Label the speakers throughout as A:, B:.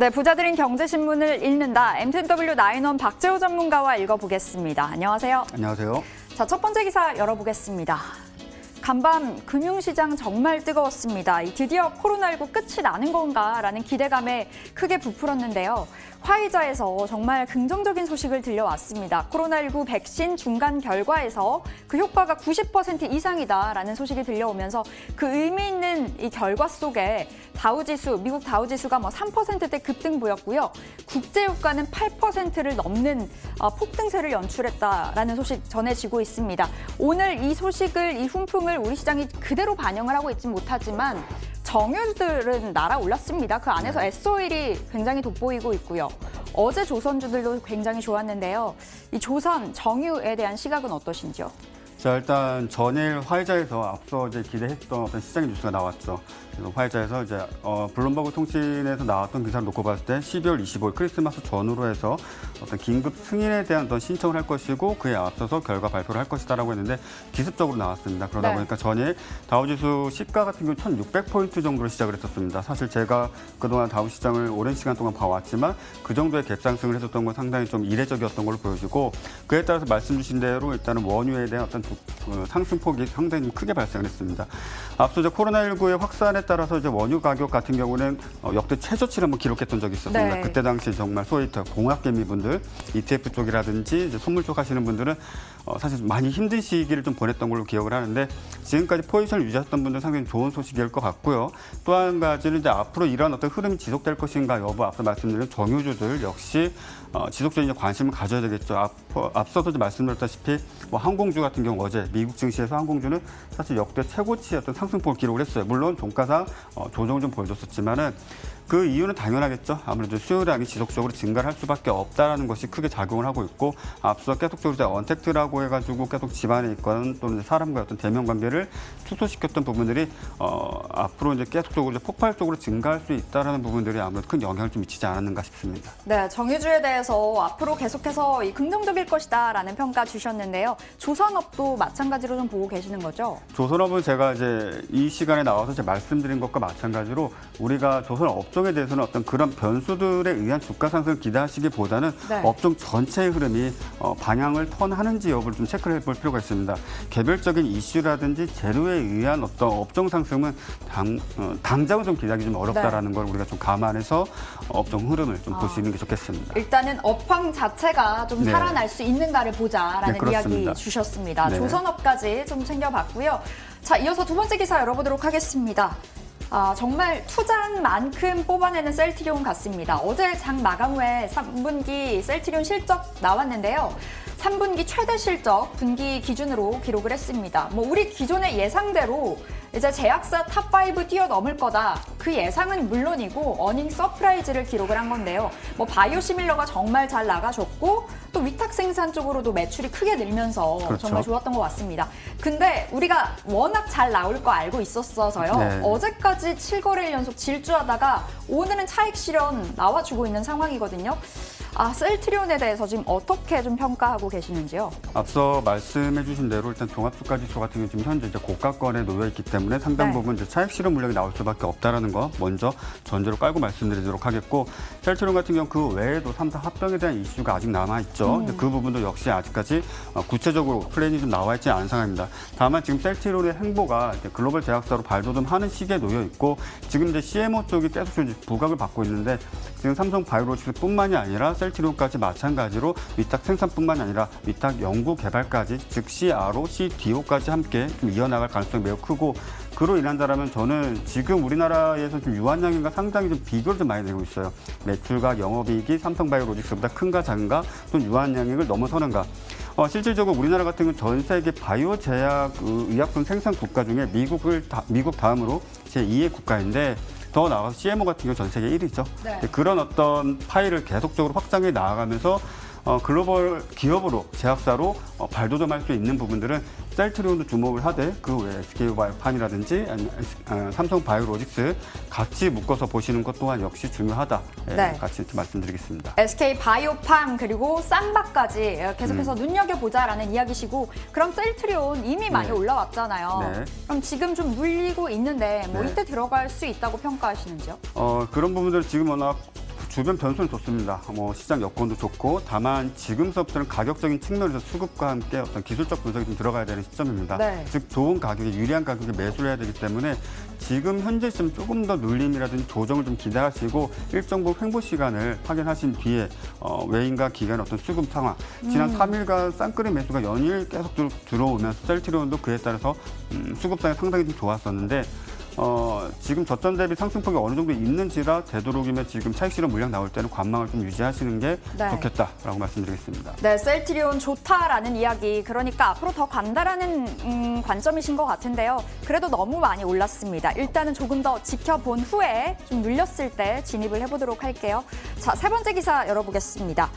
A: 네, 부자들인 경제신문을 읽는다. MTW 나인원 박재호 전문가와 읽어보겠습니다. 안녕하세요.
B: 안녕하세요.
A: 자, 첫 번째 기사 열어보겠습니다. 간밤 금융시장 정말 뜨거웠습니다. 드디어 코로나19 끝이 나는 건가라는 기대감에 크게 부풀었는데요. 화이자에서 정말 긍정적인 소식을 들려왔습니다. 코로나19 백신 중간 결과에서 그 효과가 90% 이상이다라는 소식이 들려오면서 그 의미 있는 이 결과 속에 다우지수, 미국 다우지수가 3%대 급등 보였고요. 국제유가는 8%를 넘는 폭등세를 연출했다라는 소식 전해지고 있습니다. 오늘 이 소식을, 이 훈풍을 우리 시장이 그대로 반영을 하고 있지 못하지만 정유주들은 날아올랐습니다. 그 안에서 S-오일이 굉장히 돋보이고 있고요. 어제 조선주들도 굉장히 좋았는데요. 이 조선, 정유에 대한 시각은 어떠신지요?
B: 자, 일단 전일 화이자에서 앞서 이제 기대했던 어떤 시장의 뉴스가 나왔죠. 그래서 화이자에서 이제 블룸버그 통신에서 나왔던 기사를 놓고 봤을 때 12월 25일 크리스마스 전후로 해서 어떤 긴급 승인에 대한 어떤 신청을 할 것이고 그에 앞서서 결과 발표를 할 것이다라고 했는데 기습적으로 나왔습니다. 그러다
A: 네.
B: 보니까 전일 다우지수 시가 같은 경우 1,600포인트 정도로 시작을 했었습니다. 사실 제가 그동안 다우 시장을 오랜 시간 동안 봐왔지만 그 정도의 갭상승을 했었던 건 상당히 좀 이례적이었던 걸로 보여지고 그에 따라서 말씀 주신 대로 일단은 원유에 대한 어떤 상승폭이 상당히 크게 발생을 했습니다. 앞서 이제 코로나19의 확산에 따라서 이제 원유 가격 같은 경우는 역대 최저치를 한번 기록했던 적이 있었습니다.
A: 네.
B: 그때 당시 정말 소위 공학개미분들, ETF 쪽이라든지 이제 선물 쪽 하시는 분들은 사실 많이 힘든 시기를 좀 보냈던 걸로 기억을 하는데 지금까지 포지션을 유지했던 분들은 상당히 좋은 소식일 것 같고요. 또 한 가지는 이제 앞으로 이런 어떤 흐름이 지속될 것인가 여부 앞서 말씀드린 정유주들 역시 지속적인 관심을 가져야 되겠죠. 앞서도 말씀드렸다시피 항공주 같은 경우 어제 미국 증시에서 항공주는 사실 역대 최고치의 어떤 상승폭을 기록을 했어요. 물론 종가상 조정을 좀 보여줬었지만은 그 이유는 당연하겠죠. 아무래도 수요량이 지속적으로 증가를 할 수밖에 없다라는 것이 크게 작용을 하고 있고 앞서 계속적으로 이제 언택트라고 해가지고 계속 집안에 있건 또는 사람과의 어떤 대면 관계를 축소시켰던 부분들이 앞으로 이제 계속적으로 이제 폭발적으로 증가할 수 있다라는 부분들이 아무래도 큰 영향을 좀 미치지 않았는가 싶습니다.
A: 네, 정유주에 대해서 앞으로 계속해서 긍정적일 것이다라는 평가 주셨는데요. 조선업도 마찬가지로 좀 보고 계시는 거죠?
B: 조선업은 제가 이제 이 시간에 나와서 제가 말씀드린 것과 마찬가지로 우리가 조선업 업종에 대해서는 어떤 그런 변수들에 의한 주가 상승을 기대하시기보다는
A: 네.
B: 업종 전체의 흐름이 방향을 턴하는지 여부를 좀 체크를 해볼 필요가 있습니다. 개별적인 이슈라든지 재료에 의한 어떤 업종 상승은 당장은 좀 기대하기 좀 어렵다라는 걸 우리가 좀 감안해서 업종 흐름을 좀 보시는 게 좋겠습니다.
A: 일단은 업황 자체가 좀
B: 네.
A: 살아날 수 있는가를 보자라는
B: 네,
A: 이야기 주셨습니다.
B: 네.
A: 조선업까지 좀 챙겨봤고요. 자, 이어서 두 번째 기사 열어보도록 하겠습니다. 정말 투자한 만큼 뽑아내는 셀트리온 같습니다. 어제 장 마감 후에 3분기 셀트리온 실적 나왔는데요. 3분기 최대 실적 분기 기준으로 기록을 했습니다. 우리 기존의 예상대로 이제 제약사 탑5 뛰어넘을 거다. 그 예상은 물론이고 어닝 서프라이즈를 기록을 한 건데요. 바이오시밀러가 정말 잘 나가줬고 또 위탁 생산 쪽으로도 매출이 크게 늘면서
B: 그렇죠.
A: 정말 좋았던 것 같습니다. 근데 우리가 워낙 잘 나올 거 알고 있었어서요.
B: 네.
A: 어제까지 7거래일 연속 질주하다가 오늘은 차익 실현 나와주고 있는 상황이거든요. 셀트리온에 대해서 지금 어떻게 좀 평가하고 계시는지요?
B: 앞서 말씀해 주신 대로 일단 종합주가지수 같은 경우 지금 현재 이제 고가권에 놓여 있기 때문에 상당
A: 네.
B: 부분 이제 차익 실현 물량이 나올 수밖에 없다라는 거 먼저 전제로 깔고 말씀드리도록 하겠고 셀트리온 같은 경우 그 외에도 3사 합병에 대한 이슈가 아직 남아 있죠. 근데 그 부분도 역시 아직까지 구체적으로 플랜이 좀 나와 있지 않은 상황입니다. 다만 지금 셀트리온의 행보가 이제 글로벌 제약사로 발돋움하는 시기에 놓여 있고 지금 이제 CMO 쪽이 계속 좀 부각을 받고 있는데 지금 삼성 바이오로직스뿐만이 아니라 셀트리온까지 마찬가지로 위탁 생산뿐만 아니라 위탁 연구 개발까지 즉 CRO, CDO까지 함께 좀 이어나갈 가능성이 매우 크고 그로 인한다라면 저는 지금 우리나라에서 좀 유한양인가 상당히 좀 비교를 좀 많이 내고 있어요. 매출과 영업이익이 삼성바이오로직스보다 큰가 작은가 또는 유한양익을 넘어서는가. 실질적으로 우리나라 같은 경우는 전 세계 바이오 제약 의약품 생산 국가 중에 미국 다음으로 제2의 국가인데 더 나아가서 CMO 같은 경우 전 세계 1위죠.
A: 네.
B: 그런 어떤 파일을 계속적으로 확장해 나아가면서 글로벌 기업으로 제약사로 발돋움할 수 있는 부분들은 셀트리온도 주목을 하되 그 외에 SK바이오팜이라든지 삼성 바이오로직스 같이 묶어서 보시는 것 또한 역시 중요하다.
A: 네.
B: 같이 말씀드리겠습니다.
A: SK 바이오팜 그리고 쌈바까지 계속해서 눈여겨보자라는 이야기시고 그럼 셀트리온 이미 많이
B: 네.
A: 올라왔잖아요.
B: 네.
A: 그럼 지금 좀 물리고 있는데
B: 네.
A: 이때 들어갈 수 있다고 평가하시는지요?
B: 그런 부분들 지금 워낙 주변 변수는 좋습니다. 시장 여건도 좋고 다만 지금서부터는 가격적인 측면에서 수급과 함께 어떤 기술적 분석이 좀 들어가야 되는 시점입니다.
A: 네.
B: 즉 좋은 가격에 유리한 가격에 매수를 해야 되기 때문에 지금 현재 시점 조금 더 눌림이라든지 조정을 좀 기대하시고 일정 부분 횡보 시간을 확인하신 뒤에 외인과 기관의 어떤 수급 상황, 지난 3일간 쌍끌이 매수가 연일 계속 들어오면서 셀트리온도 그에 따라서 수급상이 상당히 좀 좋았었는데 지금 저점 대비 상승폭이 어느 정도 있는지라 되도록이면 지금 차익 실현 물량 나올 때는 관망을 좀 유지하시는 게
A: 네.
B: 좋겠다라고 말씀드리겠습니다.
A: 네, 셀트리온 좋다라는 이야기, 그러니까 앞으로 더 간다라는 관점이신 것 같은데요. 그래도 너무 많이 올랐습니다. 일단은 조금 더 지켜본 후에 좀 눌렸을 때 진입을 해보도록 할게요. 자, 세 번째 기사 열어보겠습니다.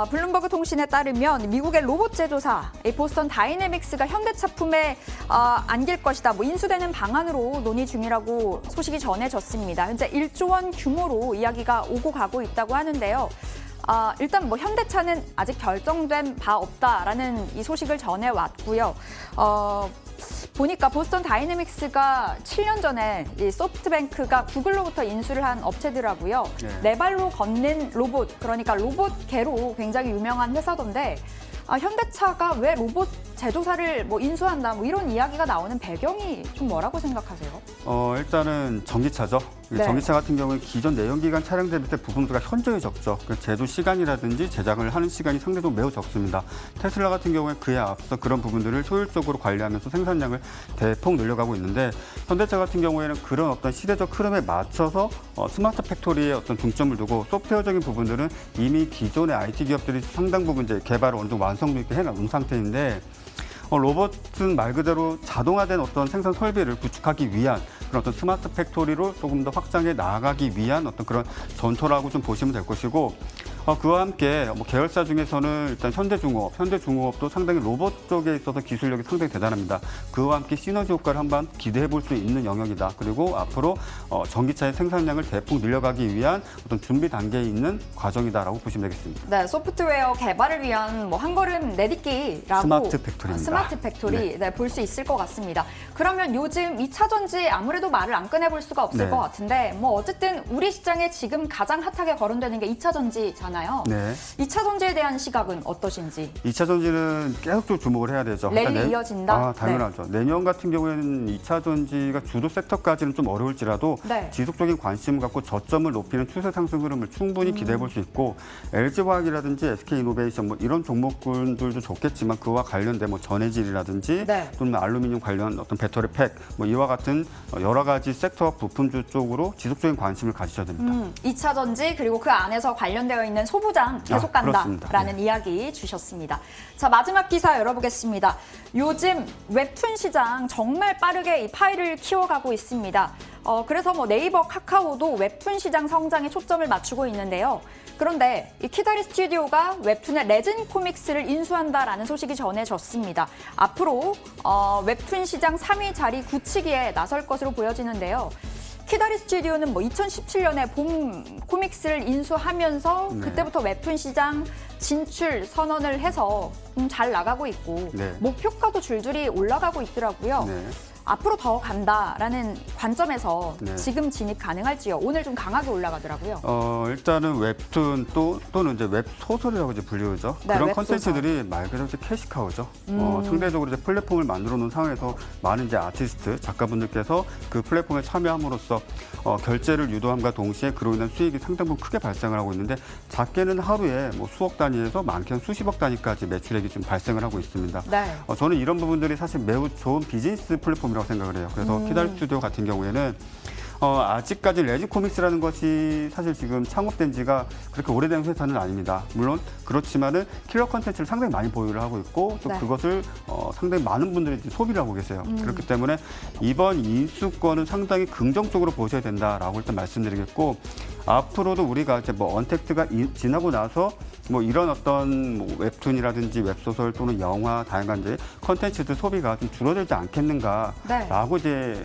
A: 블룸버그 통신에 따르면 미국의 로봇 제조사 이 보스턴 다이내믹스가 현대차 품에 안길 것이다. 인수되는 방안으로 논의 중이라고 소식이 전해졌습니다. 현재 1조 원 규모로 이야기가 오고 가고 있다고 하는데요. 일단 현대차는 아직 결정된 바 없다라는 이 소식을 전해왔고요. 보니까 보스턴 다이내믹스가 7년 전에 이 소프트뱅크가 구글로부터 인수를 한 업체더라고요. 네 발로 걷는 로봇, 그러니까 로봇계로 굉장히 유명한 회사던데 현대차가 왜 로봇 제조사를 인수한다 이런 이야기가 나오는 배경이 좀 뭐라고 생각하세요?
B: 일단은 전기차죠.
A: 네.
B: 전기차 같은 경우는 기존 내연기관 차량 대비 때 부품수가 현저히 적죠. 제조 시간이라든지 제작을 하는 시간이 상대적으로 매우 적습니다. 테슬라 같은 경우에 그에 앞서 그런 부분들을 효율적으로 관리하면서 생산량을 대폭 늘려가고 있는데 현대차 같은 경우에는 그런 어떤 시대적 흐름에 맞춰서 스마트 팩토리에 어떤 중점을 두고 소프트웨어적인 부분들은 이미 기존의 IT 기업들이 상당 부분 이제 개발을 어느 정도 완성도 있게 해놓은 상태인데 로봇은 말 그대로 자동화된 어떤 생산 설비를 구축하기 위한 그런 어떤 스마트 팩토리로 조금 더 확장해 나아가기 위한 어떤 그런 전투라고 좀 보시면 될 것이고 그와 함께 계열사 중에서는 일단 현대중공업도 상당히 로봇 쪽에 있어서 기술력이 상당히 대단합니다. 그와 함께 시너지 효과를 한번 기대해 볼 수 있는 영역이다. 그리고 앞으로 전기차의 생산량을 대폭 늘려가기 위한 어떤 준비 단계에 있는 과정이다라고 보시면 되겠습니다.
A: 네, 소프트웨어 개발을 위한 한 걸음 내딛기라고
B: 스마트 팩토리입니다.
A: 스마트 팩토리 볼 수 있을 것 같습니다. 그러면 요즘 2차 전지 아무래도 말을 안 꺼내볼 수가 없을 것 같은데 어쨌든 우리 시장에 지금 가장 핫하게 거론되는 게 2차 전지잖아요.
B: 네.
A: 2차 전지에 대한 시각은 어떠신지?
B: 2차 전지는 계속 주목을 해야 되죠.
A: 랠리 이어진다?
B: 당연하죠. 내년 같은 경우에는 2차 전지가 주도 섹터까지는 좀 어려울지라도 지속적인 관심을 갖고 저점을 높이는 추세 상승 흐름을 충분히 기대해 볼 수 있고 LG화학이라든지 SK이노베이션 이런 종목군들도 좋겠지만 그와 관련된 전해질이라든지 또는 알루미늄 관련 어떤 배터리 팩 이와 같은 여러 가지 섹터 부품주 쪽으로 지속적인 관심을 가지셔야 됩니다.
A: 2차 전지 그리고 그 안에서 관련되어 있는 소부장 계속 간다라는
B: 네.
A: 이야기 주셨습니다. 자, 마지막 기사 열어보겠습니다. 요즘 웹툰 시장 정말 빠르게 이 파이를 키워가고 있습니다. 그래서 네이버, 카카오도 웹툰 시장 성장에 초점을 맞추고 있는데요. 그런데 이 키다리 스튜디오가 웹툰의 레진 코믹스를 인수한다라는 소식이 전해졌습니다. 앞으로 웹툰 시장 3위 자리 굳히기에 나설 것으로 보여지는데요. 키다리 스튜디오는 2017년에 봄 코믹스를 인수하면서 그때부터 웹툰 시장 진출 선언을 해서 잘 나가고 있고 목표가도 줄줄이 올라가고 있더라고요. 앞으로 더 간다라는 관점에서 지금 진입 가능할지요? 오늘 좀 강하게 올라가더라고요.
B: 일단은 웹툰 또는 이제 웹소설이라고 이제 불리우죠. 그런 컨텐츠들이 말 그대로 이제 캐시카우죠. 상대적으로 이제 플랫폼을 만들어 놓은 상황에서 많은 이제 아티스트, 작가분들께서 그 플랫폼에 참여함으로써 결제를 유도함과 동시에 그로 인한 수익이 상당 부분 크게 발생을 하고 있는데 작게는 하루에 수억 단위에서 많게는 수십억 단위까지 매출액이 좀 발생을 하고 있습니다. 저는 이런 부분들이 사실 매우 좋은 비즈니스 플랫폼이라고 생각을 해요. 그래서 키다리 스튜디오 같은 경우에는 아직까지 레진 코믹스라는 것이 사실 지금 창업된 지가 그렇게 오래된 회사는 아닙니다. 물론 그렇지만은 킬러 컨텐츠를 상당히 많이 보유를 하고 있고 또 그것을 상당히 많은 분들이 소비를 하고 계세요. 그렇기 때문에 이번 인수권은 상당히 긍정적으로 보셔야 된다라고 일단 말씀드리겠고 앞으로도 우리가 이제 언택트가 지나고 나서 이런 어떤 웹툰이라든지 웹소설 또는 영화 다양한 이제 컨텐츠들 소비가 좀 줄어들지 않겠는가라고 이제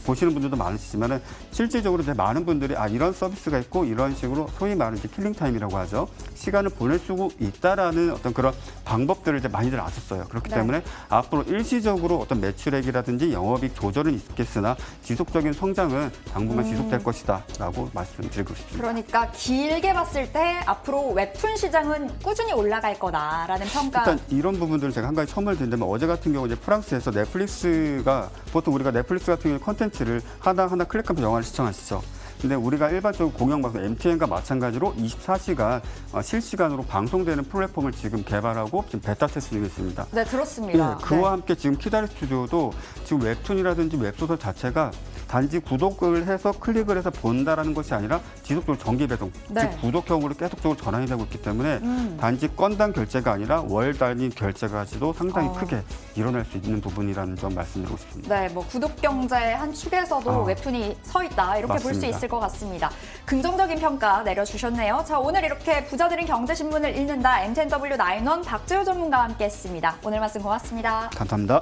B: 보시는 분들도 많으시지만은 실질적으로 이제 많은 분들이 이런 서비스가 있고 이런 식으로 소위 말하는 이제 킬링 타임이라고 하죠. 시간을 보낼 수 있다라는 어떤 그런 방법들을 이제 많이들 아셨어요. 그렇기 때문에 앞으로 일시적으로 어떤 매출액이라든지 영업이익 조절은 있겠으나 지속적인 성장은 당분간 지속될 것이다라고 말씀드리고 싶습니다.
A: 그러니까 길게 봤을 때 앞으로 웹툰 시장은 꾸준히 올라갈 거다라는 평가.
B: 일단 이런 부분들을 제가 한 가지 첨언을 드린다면 어제 같은 경우 이제 프랑스에서 넷플릭스가 보통 우리가 넷플릭스 같은 경우 콘텐츠를 하나하나 클릭하면 영화를 시청하시죠. 근데 우리가 일반적으로 공영방송 MTN과 마찬가지로 24시간 실시간으로 방송되는 플랫폼을 지금 개발하고 지금 베타 테스트 중에 있습니다.
A: 네, 들었습니다.
B: 그와 함께 지금 키다리 스튜디오도 지금 웹툰이라든지 웹소설 자체가 단지 구독을 해서 클릭을 해서 본다라는 것이 아니라 지속적으로 정기 배송,
A: 네.
B: 즉 구독형으로 계속적으로 전환이 되고 있기 때문에 단지 건당 결제가 아니라 월 단위 결제까지도 상당히 크게 일어날 수 있는 부분이라는 점 말씀드리고 싶습니다.
A: 네, 뭐 구독 경제 한 축에서도 웹툰이 서 있다 이렇게 볼 수
B: 맞습니다.
A: 있을 것 같습니다. 긍정적인 평가 내려주셨네요. 자, 오늘 이렇게 부자들인 경제신문을 읽는다 MTNW9원 박재호 전문가와 함께했습니다. 오늘 말씀 고맙습니다.
B: 감사합니다.